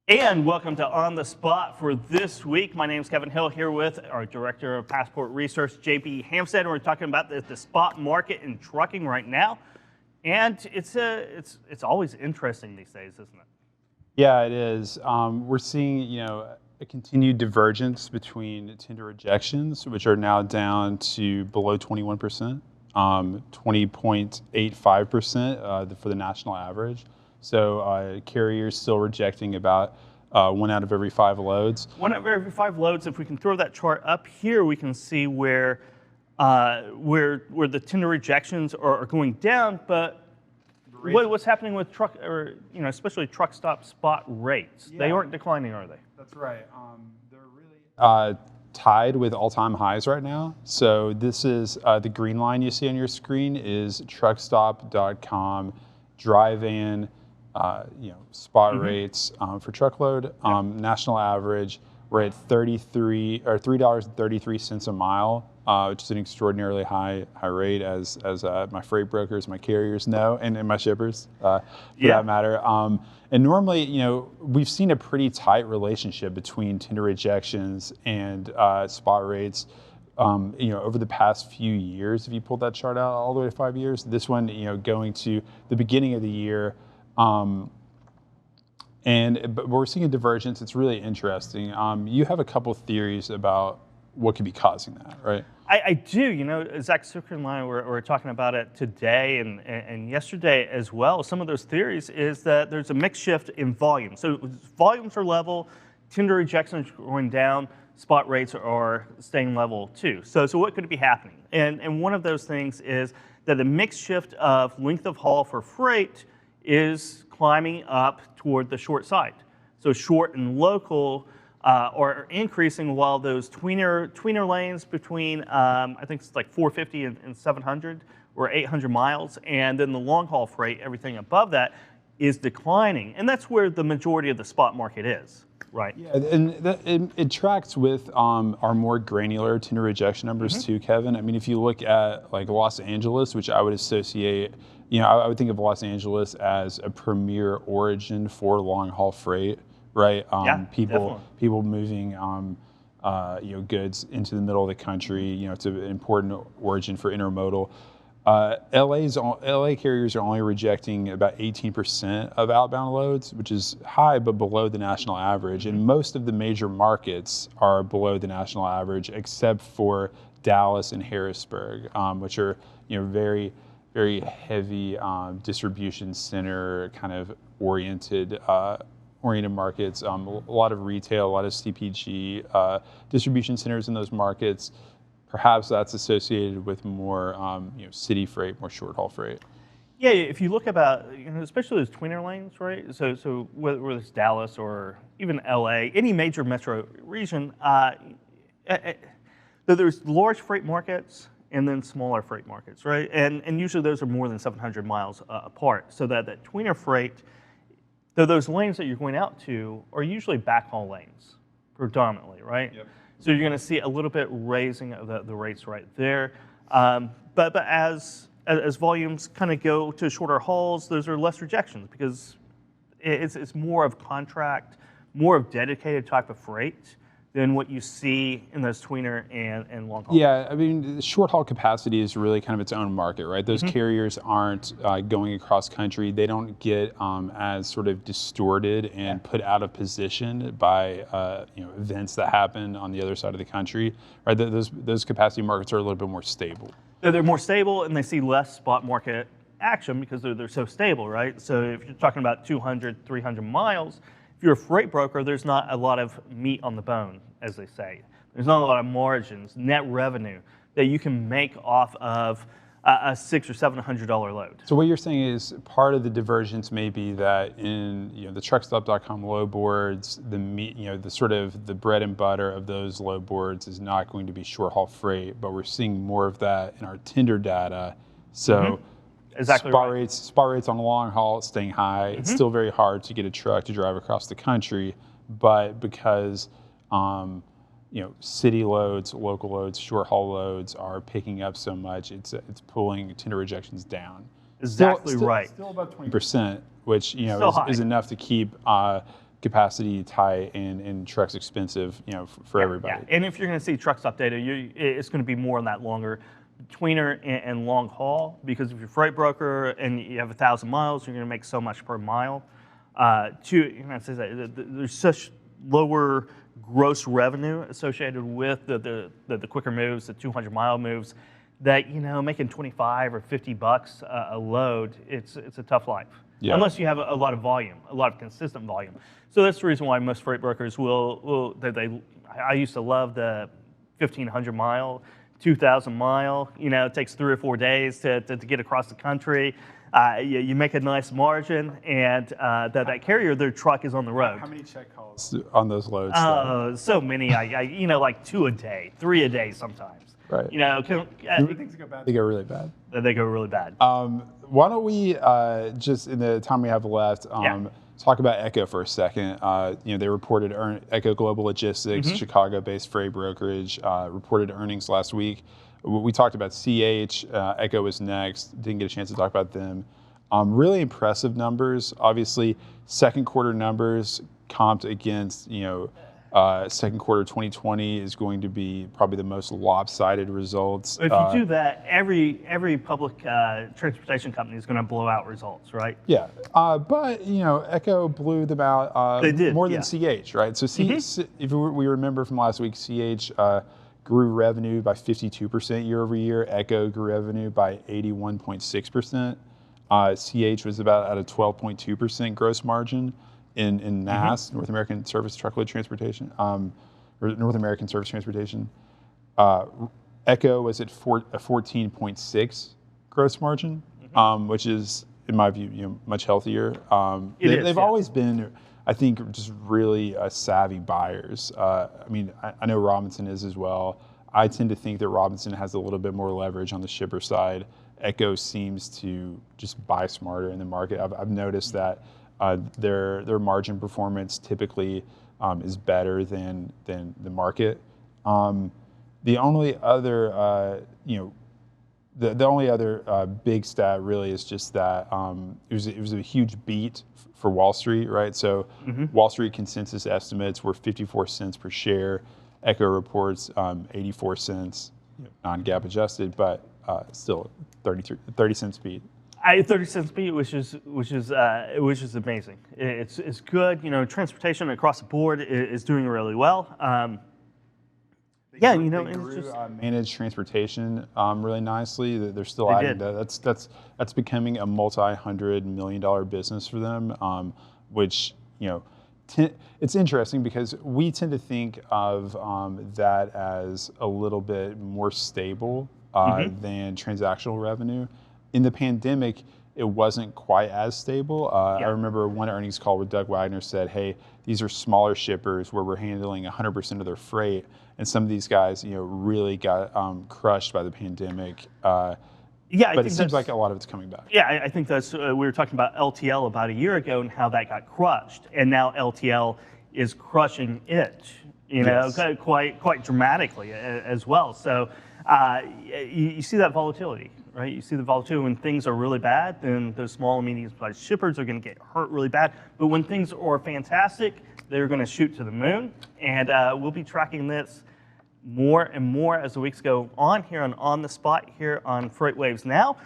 And welcome to On the Spot for this week. My name is Kevin Hill here with our Director of Passport Research, JP Hampstead. And we're talking about the spot market in trucking right now. And it's always interesting these days, isn't it? Yeah, it is. We're seeing, a continued divergence between tender rejections, which are now down to below 21%, 20.85% for the national average. So carriers still rejecting about 1 out of every 5 loads. 1 out of every 5 loads. If we can throw that chart up here, we can see where the tender rejections are going down, but what's happening with truck, or especially truck stop spot rates? Yeah. They aren't declining, are they? That's right. They're really tied with all-time highs right now. So this is the green line you see on your screen is truckstop.com dry van, spot rates for truckload. National average, we're at $3.33 a mile, which is an extraordinarily high rate, as my freight brokers, my carriers know, and my shippers, for that matter. And normally, we've seen a pretty tight relationship between tender rejections and spot rates. Over the past few years, if you pulled that chart out all the way to 5 years, this one, going to the beginning of the year. But we're seeing a divergence. It's really interesting. You have a couple theories about what could be causing that, right? I do. Zach Zucker and I were talking about it today and yesterday as well. Some of those theories is that there's a mix shift in volume. So volumes are level, tender rejections are going down, spot rates are staying level too. So what could be happening? And one of those things is that the mix shift of length of haul for freight is climbing up toward the short side. So short and local are increasing, while those tweener lanes between, I think it's like 450 and 700 or 800 miles, and then the long haul freight, everything above that, is declining. And that's where the majority of the spot market is, right? Yeah, and it tracks with our more granular tender rejection numbers too, Kevin. I mean, if you look at like Los Angeles, which I would associate, I would think of Los Angeles as a premier origin for long haul freight, right? People moving goods into the middle of the country. It's an important origin for intermodal. LA carriers are only rejecting about 18% of outbound loads, which is high but below the national average. And most of the major markets are below the national average, except for Dallas and Harrisburg, which are very, very heavy distribution center kind of oriented markets. A lot of retail, a lot of CPG distribution centers in those markets. Perhaps that's associated with more city freight, more short haul freight. Yeah, if you look about, especially those tweener lanes, right? So whether it's Dallas or even LA, any major metro region, there's large freight markets and then smaller freight markets, right? And usually those are more than 700 miles apart. So that tweener freight, those lanes that you're going out to are usually backhaul lanes, predominantly, right? Yep. So you're going to see a little bit raising of the rates right there. But as volumes kind of go to shorter hauls, those are less rejections because it's more of contract, more of dedicated type of freight than what you see in those tweener and long haul. Yeah, I mean, short haul capacity is really kind of its own market, right? Those carriers aren't going across country. They don't get as sort of distorted and put out of position by events that happen on the other side of the country, right? Those capacity markets are a little bit more stable. They're more stable, and they see less spot market action because they're so stable, right? So if you're talking about 200, 300 miles, if you're a freight broker, there's not a lot of meat on the bone, as they say. There's not a lot of margins, net revenue that you can make off of a $600 or $700 load. So what you're saying is part of the divergence may be that in the truckstop.com load boards, the meat, the sort of the bread and butter of those load boards is not going to be short haul freight, but we're seeing more of that in our tender data. So. Exactly spot rates on the long haul staying high. It's still very hard to get a truck to drive across the country, but because city loads, local loads, short haul loads are picking up so much, it's pulling tender rejections down. Exactly right. Still about 20%, which is enough to keep capacity tight and trucks expensive, for everybody. Yeah. And if you're going to see truck stop data, it's going to be more on that longer tweener and long haul, because if you're a freight broker and you have 1,000 miles, you're going to make so much per mile. There's such lower gross revenue associated with the quicker moves, the 200-mile moves, that making 25 or 50 bucks a load, it's a tough life. Yeah. Unless you have a lot of volume, a lot of consistent volume. So that's the reason why most freight brokers I used to love the 1,500 mile, 2,000 mile. It takes 3 or 4 days to get across the country. You make a nice margin, and that carrier, their truck is on the road. How many check calls on those loads? Oh, so many. Like 2 a day, 3 a day sometimes. Right. When things go bad, they go really bad. They go really bad. Why don't we just in the time we have left, talk about Echo for a second. They reported Echo Global Logistics, Chicago-based freight brokerage, reported earnings last week. We talked about CH. Echo was next. Didn't get a chance to talk about them. Really impressive numbers. Obviously, second quarter numbers comped against second quarter 2020 is going to be probably the most lopsided results. If you do that, every public transportation company is going to blow out results, right? Yeah, but Echo blew them out. They did more than CH, right? So if we remember from last week, CH grew revenue by 52% year over year. Echo grew revenue by 81.6%. CH was about at a 12.2% gross margin. In NAS, North American Service Truckload Transportation, or North American Service Transportation. Echo was at a 14.6 gross margin, which is, in my view, much healthier. They've always been, I think, just really savvy buyers. I know Robinson is as well. I tend to think that Robinson has a little bit more leverage on the shipper side. Echo seems to just buy smarter in the market. I've noticed that. Their margin performance typically is better than the market. The only other the only other big stat really is just that it was a huge beat for Wall Street, right? So Wall Street consensus estimates were 54 cents per share. Echo reports 84 cents, non-GAAP adjusted, but still 30 cents beat. 30 cents beat, which is amazing. It's good. Transportation across the board is doing really well. Managed transportation really nicely. They're still adding that. That's becoming a multi-$100 million business for them. Which it's interesting because we tend to think of that as a little bit more stable than transactional revenue. In the pandemic, it wasn't quite as stable. I remember one earnings call where Doug Wagner said, hey, these are smaller shippers where we're handling 100% of their freight. And some of these guys, really got crushed by the pandemic. But it seems like a lot of it's coming back. Yeah, I think that's, we were talking about LTL about a year ago and how that got crushed. And now LTL is crushing it, quite dramatically as well. So you see that volatility. Right, you see the volatility when things are really bad, then those small and medium-sized shippers are going to get hurt really bad. But when things are fantastic, they're going to shoot to the moon. And we'll be tracking this more and more as the weeks go on here on the spot here on FreightWaves Now.